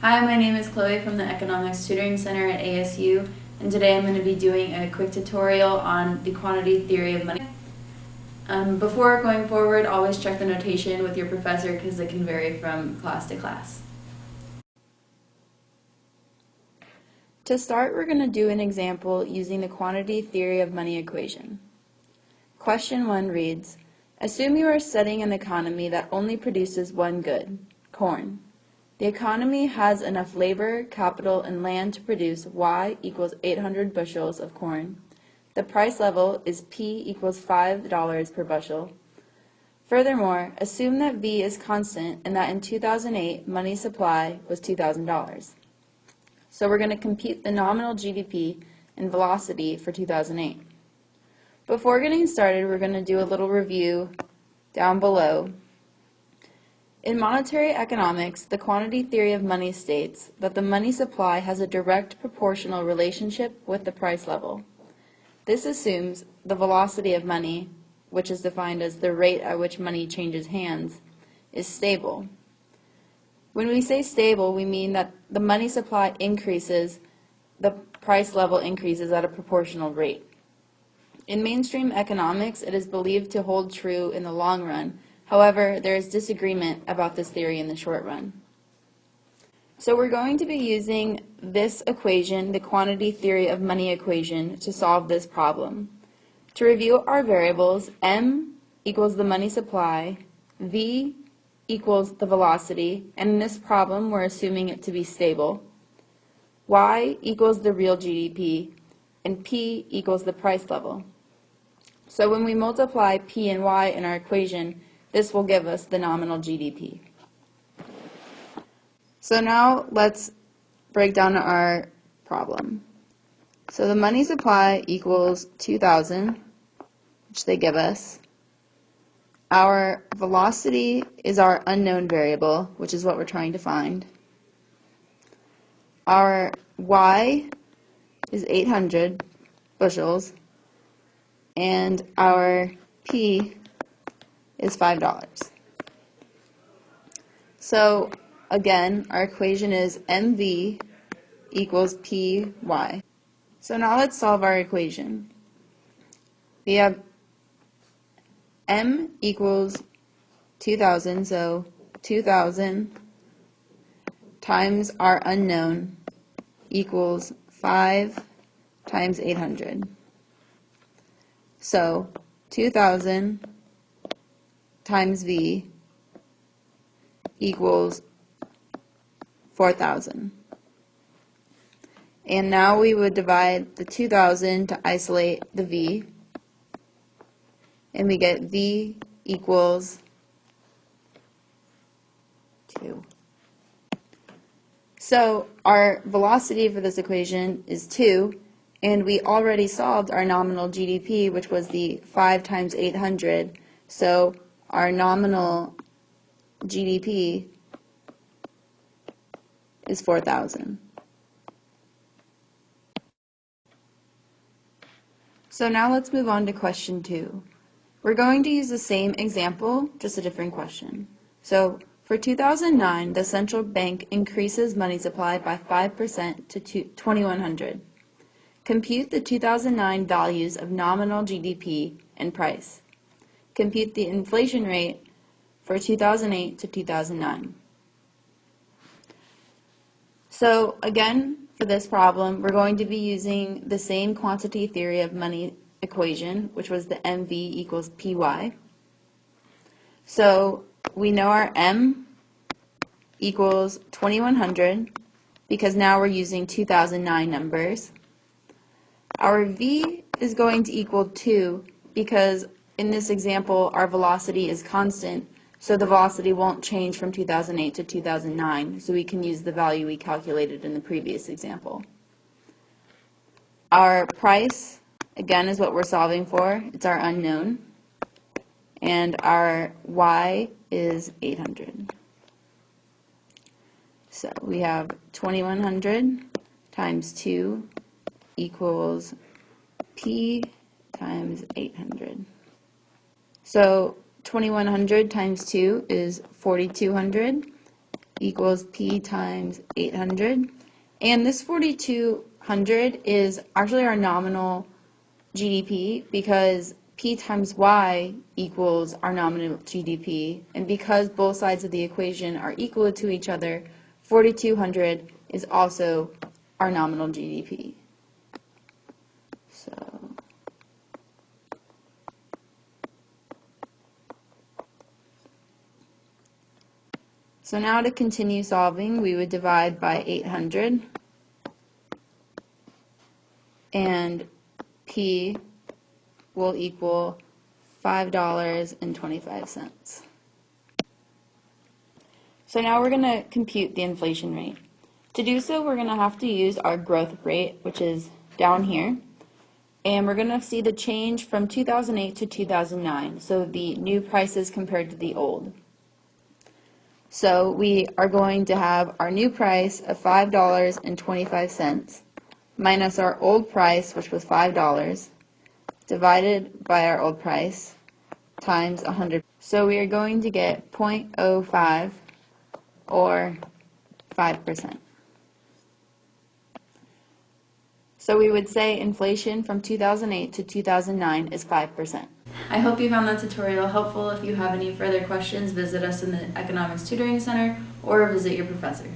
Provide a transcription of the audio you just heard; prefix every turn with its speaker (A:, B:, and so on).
A: Hi, my name is Chloe from the Economics Tutoring Center at ASU, and today I'm going to be doing a quick tutorial on the quantity theory of money. Before going forward, always check the notation with your professor because it can vary from class to class. To start, we're going to do an example using the quantity theory of money equation. Question 1 reads, assume you are studying an economy that only produces one good, corn. The economy has enough labor, capital, and land to produce Y equals 800 bushels of corn. The price level is P equals $5 per bushel. Furthermore, assume that V is constant and that in 2008, money supply was $2,000. So we're going to compute the nominal GDP and velocity for 2008. Before getting started, we're going to do a little review down below. In monetary economics, the quantity theory of money states that the money supply has a direct proportional relationship with the price level. This assumes the velocity of money, which is defined as the rate at which money changes hands, is stable. When we say stable, we mean that the money supply increases, the price level increases at a proportional rate. In mainstream economics, it is believed to hold true in the long run. However, there is disagreement about this theory in the short run. So we're going to be using this equation, the quantity theory of money equation, to solve this problem. To review our variables, M equals the money supply, V equals the velocity, and in this problem we're assuming it to be stable. Y equals the real GDP, and P equals the price level. So when we multiply P and Y in our equation, this will give us the nominal GDP. So now let's break down our problem. So the money supply equals 2,000, which they give us. Our velocity is our unknown variable, which is what we're trying to find. Our Y is 800 bushels, and our P is $5. So again, our equation is MV equals PY. So now let's solve our equation. We have M equals 2,000, so 2,000 times our unknown equals 5 times 800. So 2,000 times V equals 4,000. And now we would divide the 2,000 to isolate the V, and we get V equals 2. So our velocity for this equation is 2, and we already solved our nominal GDP, which was the 5 times 800. So our nominal GDP is 4,000. So now let's move on to question 2. We're going to use the same example, just a different question. So for 2009, the central bank increases money supply by 5% to 2,100. Compute the 2009 values of nominal GDP and price. Compute the inflation rate for 2008 to 2009. So again, for this problem, we're going to be using the same quantity theory of money equation, which was the MV equals PY. So we know our M equals 2,100 because now we're using 2009 numbers. Our V is going to equal 2 because in this example our velocity is constant, so the velocity won't change from 2008 to 2009, so we can use the value we calculated in the previous example. Our price, again, is what we're solving for. It's our unknown. And our Y is 800. So we have 2,100 times 2 equals P times 800. So 2,100 times 2 is 4,200, equals P times 800. And this 4,200 is actually our nominal GDP because P times Y equals our nominal GDP. And because both sides of the equation are equal to each other, 4,200 is also our nominal GDP. So now to continue solving, we would divide by 800, and P will equal $5.25. So now we're going to compute the inflation rate. To do so, we're going to have to use our growth rate, which is down here, and we're going to see the change from 2008 to 2009, so the new prices compared to the old. So we are going to have our new price of $5.25 minus our old price, which was $5, divided by our old price times 100. So we are going to get 0.05 or 5%. So we would say inflation from 2008 to 2009 is 5%. I hope you found that tutorial helpful. If you have any further questions, visit us in the Economics Tutoring Center or visit your professor.